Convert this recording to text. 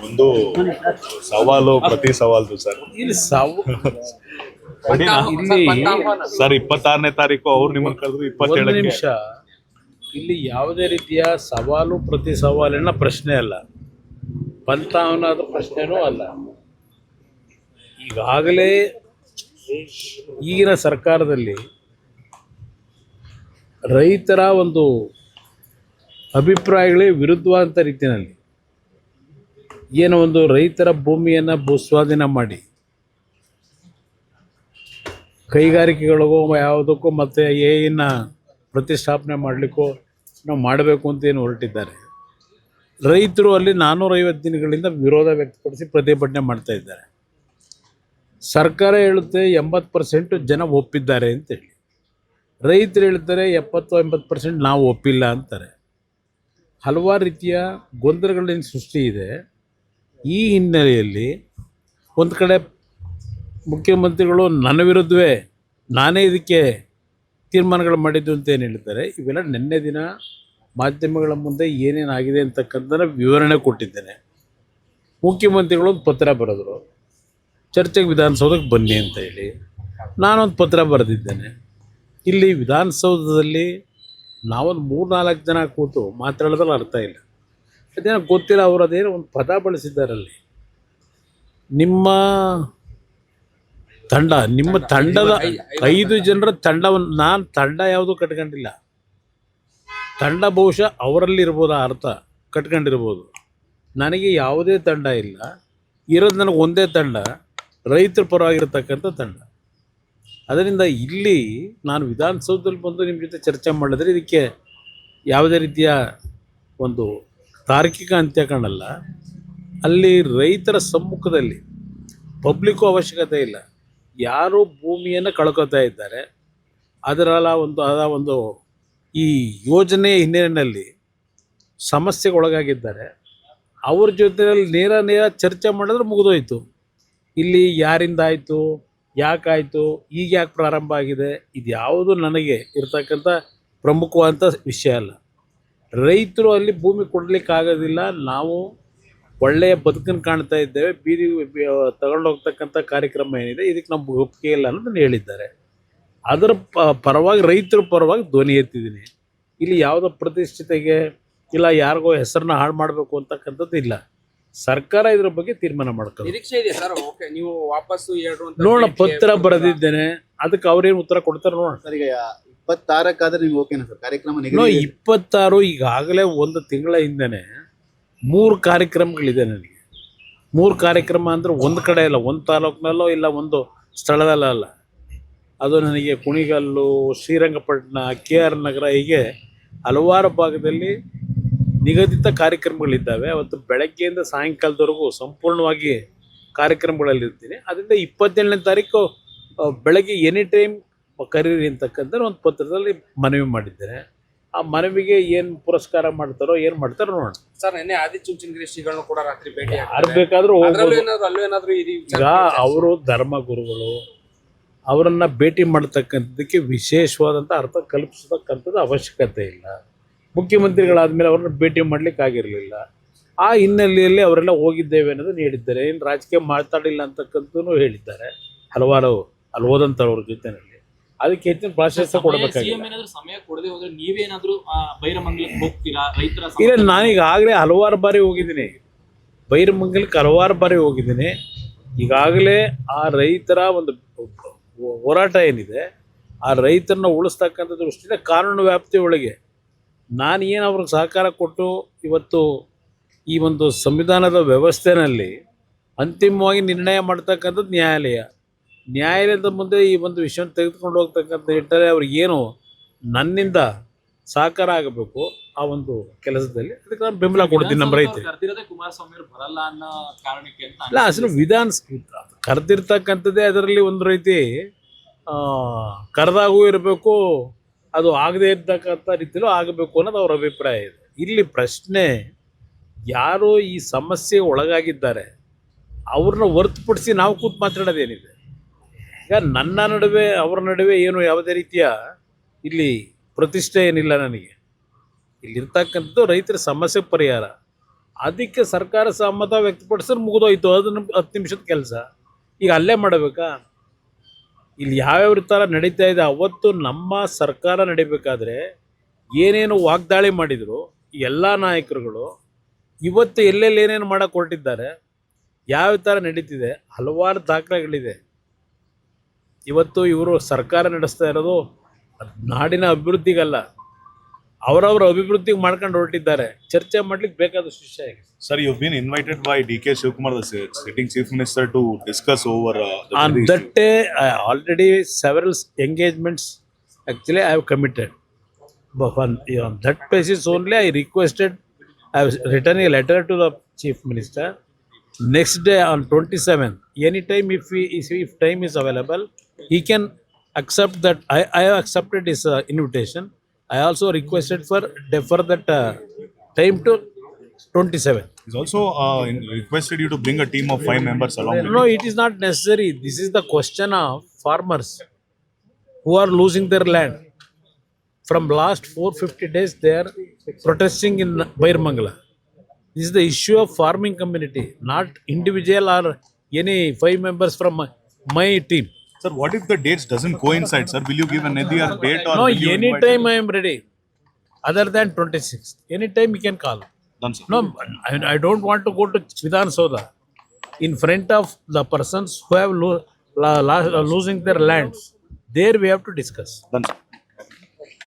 ಒಂದು ಸವಾಲು ಪ್ರತಿ ಸವಾಲು ಸರ್. ಇಲ್ಲಿ ಇಲ್ಲಿ ಸರ್ 26ನೇ ತಾರೀಕು ಅವ್ರು ನಿಮ್ಮನ್ನು ಕರೆದ್ರು 27ಕ್ಕೆ. ನಿಮಿಷ, ಇಲ್ಲಿ ಯಾವುದೇ ರೀತಿಯ ಸವಾಲು ಪ್ರತಿ ಸವಾಲಿನ ಪ್ರಶ್ನೆ ಅಲ್ಲ, ಪಂಥಾವನದ ಪ್ರಶ್ನೆನೂ ಅಲ್ಲ. ಈಗಾಗಲೇ ಈಗಿನ ಸರ್ಕಾರದಲ್ಲಿ ರೈತರ ಒಂದು ಅಭಿಪ್ರಾಯಗಳೇ ವಿರುದ್ಧವಾದಂಥ ರೀತಿಯಲ್ಲಿ ಏನೋ ಒಂದು ರೈತರ ಭೂಮಿಯನ್ನು ಭೂಸ್ವಾಧೀನ ಮಾಡಿ ಕೈಗಾರಿಕೆಗಳಿಗೋ ಯಾವುದಕ್ಕೂ ಮತ್ತು ಏನ ಪ್ರತಿಷ್ಠಾಪನೆ ಮಾಡಲಿಕ್ಕೋ ನಾವು ಮಾಡಬೇಕು ಅಂತ ಏನು ಹೊರಟಿದ್ದಾರೆ. ರೈತರು ಅಲ್ಲಿ 450 ದಿನಗಳಿಂದ ವಿರೋಧ ವ್ಯಕ್ತಪಡಿಸಿ ಪ್ರತಿಭಟನೆ ಮಾಡ್ತಾ ಇದ್ದಾರೆ. ಸರ್ಕಾರ ಹೇಳುತ್ತೆ 80% ಜನ ಒಪ್ಪಿದ್ದಾರೆ ಅಂತೇಳಿ, ರೈತರು ಹೇಳ್ತಾರೆ 70-80% ನಾವು ಒಪ್ಪಿಲ್ಲ ಅಂತಾರೆ. ಹಲವಾರು ರೀತಿಯ ಗೊಂದಲಗಳಿಂದ ಸೃಷ್ಟಿ ಇದೆ. ಈ ಹಿನ್ನೆಲೆಯಲ್ಲಿ ಒಂದು ಕಡೆ ಮುಖ್ಯಮಂತ್ರಿಗಳು ನನ್ನ ವಿರುದ್ಧವೇ ನಾನೇ ಇದಕ್ಕೆ ತೀರ್ಮಾನಗಳು ಮಾಡಿದ್ದು ಅಂತ ಏನು ಹೇಳ್ತಾರೆ. ಇವೆಲ್ಲ ನಿನ್ನೆ ದಿನ ಮಾಧ್ಯಮಗಳ ಮುಂದೆ ಏನೇನಾಗಿದೆ ಅಂತಕ್ಕಂಥ ವಿವರಣೆ ಕೊಟ್ಟಿದ್ದೇನೆ. ಮುಖ್ಯಮಂತ್ರಿಗಳು ಒಂದು ಪತ್ರ ಬರೆದರು, ಚರ್ಚೆಗೆ ವಿಧಾನಸೌಧಕ್ಕೆ ಬನ್ನಿ ಅಂತ ಹೇಳಿ. ನಾನೊಂದು ಪತ್ರ ಬರೆದಿದ್ದೇನೆ. ಇಲ್ಲಿ ವಿಧಾನಸೌಧದಲ್ಲಿ ನಾವೊಂದು 3-4 ಜನ ಕೂತು ಮಾತಾಡೋದ್ರಲ್ಲಿ ಅರ್ಥ ಇಲ್ಲ. ಅದೇನೋ ಗೊತ್ತಿಲ್ಲ, ಅವರು ಅದೇನೋ ಒಂದು ಪದ ಬಳಸಿದ್ದಾರಲ್ಲಿ. ನಿಮ್ಮ ತಂಡದ 5 ಜನರ ತಂಡವನ್ನು, ನಾನು ತಂಡ ಯಾವುದೂ ಕಟ್ಕೊಂಡಿಲ್ಲ. ತಂಡ ಬಹುಶಃ ಅವರಲ್ಲಿ ಇರ್ಬೋದು, ಅರ್ಥ ಕಟ್ಕೊಂಡಿರ್ಬೋದು. ನನಗೆ ಯಾವುದೇ ತಂಡ ಇಲ್ಲ. ಇರೋದು ನನಗೆ ಒಂದೇ ತಂಡ, ರೈತರ ಪರವಾಗಿರ್ತಕ್ಕಂಥ ತಂಡ. ಅದರಿಂದ ಇಲ್ಲಿ ನಾನು ವಿಧಾನಸೌಧದಲ್ಲಿ ಬಂದು ನಿಮ್ಮ ಜೊತೆ ಚರ್ಚೆ ಮಾಡಿದ್ರೆ ಇದಕ್ಕೆ ಯಾವುದೇ ರೀತಿಯ ಒಂದು ತಾರ್ಕಿಕ ಅಂತ್ಯ ಕಾಣಲ್ಲ. ಅಲ್ಲಿ ರೈತರ ಸಮ್ಮುಖದಲ್ಲಿ ಪಬ್ಲಿಕ್ಕು ಅವಶ್ಯಕತೆ ಇಲ್ಲ. ಯಾರು ಭೂಮಿಯನ್ನು ಕಳ್ಕೊತಾ ಇದ್ದಾರೆ, ಅದರ ಒಂದು ಈ ಯೋಜನೆಯ ಹಿನ್ನೆಲೆಯಲ್ಲಿ ಸಮಸ್ಯೆಗೊಳಗಾಗಿದ್ದಾರೆ, ಅವ್ರ ಜೊತೆಯಲ್ಲಿ ನೇರ ಚರ್ಚೆ ಮಾಡಿದ್ರೆ ಮುಗಿದೋಯ್ತು. ಇಲ್ಲಿ ಯಾರಿಂದ ಆಯಿತು, ಯಾಕಾಯಿತು, ಈಗ ಯಾಕೆ ಪ್ರಾರಂಭ ಆಗಿದೆ, ಇದು ಯಾವುದು ನನಗೆ ಇರ್ತಕ್ಕಂಥ ಪ್ರಮುಖವಾದಂಥ ವಿಷಯ ಅಲ್ಲ. ರೈತರು ಅಲ್ಲಿ ಭೂಮಿ ಕೊಡಲಿಕ್ಕಾಗೋದಿಲ್ಲ, ನಾವು ಒಳ್ಳೆಯ ಬದುಕನ್ನು ಕಾಣ್ತಾ ಇದ್ದೇವೆ, ಬೀದಿ ತಗೊಂಡೋಗ್ತಕ್ಕಂಥ ಕಾರ್ಯಕ್ರಮ ಏನಿದೆ ಇದಕ್ಕೆ ನಮ್ಗೆ ಒಪ್ಪಿಗೆ ಇಲ್ಲ ಅನ್ನೋದನ್ನು ಹೇಳಿದ್ದಾರೆ. ಅದರ ಪರವಾಗಿ, ರೈತರ ಪರವಾಗಿ ಧ್ವನಿ ಎತ್ತಿದ್ದೀನಿ. ಇಲ್ಲಿ ಯಾವುದೋ ಪ್ರತಿಷ್ಠಿತೆಗೆ ಇಲ್ಲ ಯಾರಿಗೋ ಹೆಸರನ್ನ ಹಾಳು ಮಾಡಬೇಕು ಅಂತಕ್ಕಂಥದ್ದು ಇಲ್ಲ. ಸರ್ಕಾರ ಇದ್ರ ಬಗ್ಗೆ ತೀರ್ಮಾನ ಮಾಡ್ಕೊಳ್ಳಿ. ನಿರೀಕ್ಷೆ ಇದೆ ಸರ್. ಓಕೆ, ನೀವು ವಾಪಸ್ಸು ಹೇಳ್ರು ಅಂತ ನೋಡೋಣ, ಪತ್ರ ಬರೆದಿದ್ದೇನೆ, ಅದಕ್ಕೆ ಅವ್ರೇನು ಉತ್ತರ ಕೊಡ್ತಾರೆ ನೋಡೋಣ. ಸರ್, ಈಗ 26 ನೀವು ಓಕೆನಾ ಸರ್? ಕಾರ್ಯಕ್ರಮ 26 ಈಗಾಗಲೇ 1 ತಿಂಗಳ ಹಿಂದೆನೆ 3 ಕಾರ್ಯಕ್ರಮಗಳಿದೆ ನನಗೆ. 3 ಕಾರ್ಯಕ್ರಮ ಅಂದರೆ ಒಂದು ಕಡೆ ಇಲ್ಲ, ಒಂದು ತಾಲೂಕಿನಲ್ಲೋ ಇಲ್ಲ ಒಂದು ಸ್ಥಳದಲ್ಲ ಅಲ್ಲ. ಅದು ನನಗೆ ಕುಣಿಗಲ್ಲು, ಶ್ರೀರಂಗಪಟ್ಟಣ, KR ನಗರ, ಹೀಗೆ ಹಲವಾರು ಭಾಗದಲ್ಲಿ ನಿಗದಿತ ಕಾರ್ಯಕ್ರಮಗಳಿದ್ದಾವೆ. ಅವತ್ತು ಬೆಳಗ್ಗೆಯಿಂದ ಸಾಯಂಕಾಲದವರೆಗೂ ಸಂಪೂರ್ಣವಾಗಿ ಕಾರ್ಯಕ್ರಮಗಳಲ್ಲಿರ್ತೀನಿ. ಅದರಿಂದ 27ನೇ ತಾರೀಕು ಬೆಳಗ್ಗೆ ಎನಿ ಟೈಮ್ ಕರೀರಿ ಅಂತಕ್ಕಂಥ ಒಂದು ಪತ್ರದಲ್ಲಿ ಮನವಿ ಮಾಡಿದ್ದೇನೆ. ಆ ಮನವಿಗೆ ಏನು ಪುರಸ್ಕಾರ ಮಾಡ್ತಾರೋ ಏನು ಮಾಡ್ತಾರೋ ನೋಡೋಣ ಸರ್. ನಿನ್ನೆ ಆದಿಚುಂಚನಗಿರಿ ಶ್ರೀಗಳನ್ನು ಕೂಡ ರಾತ್ರಿ ಭೇಟಿ ಯಾರು ಬೇಕಾದರೂ ಅಲ್ಲೇನಾದ್ರೂ ಈಗ ಅವರು ಧರ್ಮಗುರುಗಳು, ಅವರನ್ನು ಭೇಟಿ ಮಾಡ್ತಕ್ಕಂಥದ್ದಕ್ಕೆ ವಿಶೇಷವಾದಂಥ ಅರ್ಥ ಕಲ್ಪಿಸತಕ್ಕಂಥದ್ದು ಅವಶ್ಯಕತೆ ಇಲ್ಲ. ಮುಖ್ಯಮಂತ್ರಿಗಳಾದಮೇಲೆ ಅವ್ರನ್ನ ಭೇಟಿ ಮಾಡಲಿಕ್ಕೆ ಆಗಿರಲಿಲ್ಲ. ಆ ಹಿನ್ನೆಲೆಯಲ್ಲಿ ಅವರೆಲ್ಲ ಹೋಗಿದ್ದೇವೆ ಅನ್ನೋದನ್ನು ಹೇಳಿದ್ದಾರೆ. ಏನು ರಾಜಕೀಯ ಮಾತಾಡಿಲ್ಲ ಅಂತಕ್ಕಂಥದ್ದು ಹೇಳಿದ್ದಾರೆ ಹಲವಾರು ಅಲ್ಲಿ ಹೋದಂಥವ್ರ ಜೊತೆಯಲ್ಲಿ. ಅದಕ್ಕೆ ಹೆಚ್ಚಿನ ಪ್ರಾಶಸ್ತ್ಯ ಕೊಡಬೇಕಾಗಿಲ್ಲ. ಇಲ್ಲ, ನಾನೀಗಾಗಲೇ ಹಲವಾರು ಬಾರಿ ಹೋಗಿದ್ದೀನಿ, ಬೈರಮಂಗಲಕ್ಕೆ ಹಲವಾರು ಬಾರಿ ಹೋಗಿದ್ದೀನಿ. ಈಗಾಗಲೇ ಆ ರೈತರ ಒಂದು ಹೋರಾಟ ಏನಿದೆ, ಆ ರೈತರನ್ನ ಉಳಿಸ್ತಕ್ಕಂಥ ದೃಷ್ಟಿಯಿಂದ ಕಾನೂನು ವ್ಯಾಪ್ತಿಯೊಳಗೆ ನಾನು ಏನು ಅವ್ರಿಗೆ ಸಹಕಾರ ಕೊಟ್ಟು ಇವತ್ತು ಈ ಒಂದು ಸಂವಿಧಾನದ ವ್ಯವಸ್ಥೆಯಲ್ಲಿ ಅಂತಿಮವಾಗಿ ನಿರ್ಣಯ ಮಾಡ್ತಕ್ಕಂಥದ್ದು ನ್ಯಾಯಾಲಯದ ಮುಂದೆ ಈ ಒಂದು ವಿಷಯವನ್ನು ತೆಗೆದುಕೊಂಡು ಹೋಗ್ತಕ್ಕಂಥ ನಿಟ್ಟಲ್ಲಿ ಅವ್ರಿಗೇನು ನನ್ನಿಂದ ಸಹಕಾರ ಆಗಬೇಕು ಆ ಒಂದು ಕೆಲಸದಲ್ಲಿ, ಅದಕ್ಕೆ ನಾನು ಬೆಂಬಲ ಕೊಡ್ತೀನಿ ನಮ್ಮ ರೈತರಿಗೆ. ಇಲ್ಲ, ಅಸಲು ಕರೆದಿರ್ತಕ್ಕಂಥದ್ದೇ ಅದರಲ್ಲಿ ಒಂದು ರೀತಿ ಕರೆದಾಗೂ ಇರಬೇಕು, ಅದು ಆಗದೇ ಇರ್ತಕ್ಕಂಥ ರೀತಿಯಲ್ಲೂ ಆಗಬೇಕು ಅನ್ನೋದು ಅವ್ರ ಅಭಿಪ್ರಾಯ ಇದೆ. ಇಲ್ಲಿ ಪ್ರಶ್ನೆ, ಯಾರು ಈ ಸಮಸ್ಯೆಗೆ ಒಳಗಾಗಿದ್ದಾರೆ ಅವ್ರನ್ನ ಹೊರತುಪಡಿಸಿ ನಾವು ಕೂತು ಮಾತಾಡೋದೇನಿದೆ. ಈಗ ನನ್ನ ನಡುವೆ ಅವರ ನಡುವೆ ಏನು ಯಾವುದೇ ರೀತಿಯ ಇಲ್ಲಿ ಪ್ರತಿಷ್ಠೆ ಏನಿಲ್ಲ. ನನಗೆ ಇಲ್ಲಿರ್ತಕ್ಕಂಥದ್ದು ರೈತರ ಸಮಸ್ಯೆ ಪರಿಹಾರ. ಅದಕ್ಕೆ ಸರ್ಕಾರ ಸಮ್ಮತ ವ್ಯಕ್ತಪಡಿಸಿದ್ರೆ ಮುಗಿದೋಯ್ತು, ಅದನ್ನು 10 ನಿಮಿಷದ ಕೆಲಸ. ಈಗ ಅಲ್ಲೇ ಮಾಡಬೇಕಾ? ಇಲ್ಲಿ ಯಾವ್ಯಾವ ಥರ ನಡೀತಾ ಇದೆ. ಅವತ್ತು ನಮ್ಮ ಸರ್ಕಾರ ನಡಿಬೇಕಾದ್ರೆ ಏನೇನು ವಾಗ್ದಾಳಿ ಮಾಡಿದರು ಎಲ್ಲ ನಾಯಕರುಗಳು, ಇವತ್ತು ಎಲ್ಲೆಲ್ಲಿ ಏನೇನು ಮಾಡೋಕ್ಕೆ ಹೊರಟಿದ್ದಾರೆ, ಯಾವ ಥರ ನಡೀತಿದೆ, ಹಲವಾರು ದಾಖಲೆಗಳಿದೆ. ಇವತ್ತು ಇವರು ಸರ್ಕಾರ ನಡೆಸ್ತಾ ಇರೋದು ನಾಡಿನ ಅಭಿವೃದ್ಧಿಗಲ್ಲ, ಅವರವರ ಅಭಿವೃದ್ಧಿಗೆ ಮಾಡ್ಕೊಂಡು ಹೊರಟಿದ್ದಾರೆ. ಚರ್ಚೆ ಮಾಡ್ಲಿಕ್ಕೆ ಬೇಕಾದಷ್ಟು ವಿಷಯ ಇದೆ. Sir, you've been invited by DK Shivkumar, the sitting chief minister, to discuss over the On very that issue. day, already several engagements actually I have committed. But on that basis only I requested, I have written a letter to the chief minister. Next day on 27th, anytime if time is available, he can accept that. I have accepted his invitation. I also requested for defer that time to 27th. He's also requested you to bring a team of 5 members along with No, you. it is not necessary. This is the question of farmers who are losing their land. From last 450 days, they are protesting in Bairmangala. This is the issue of farming community, not individual or any 5 members from my team. Sir, what if the dates doesn't coincide, sir? Will you give another date or No, will you invite anytime I am ready. Other than 26th, anytime you can call. Done, sir. No, I don't want to go to Vidhan Soda in front of the persons who have losing their lands. There we have to discuss. Done, sir.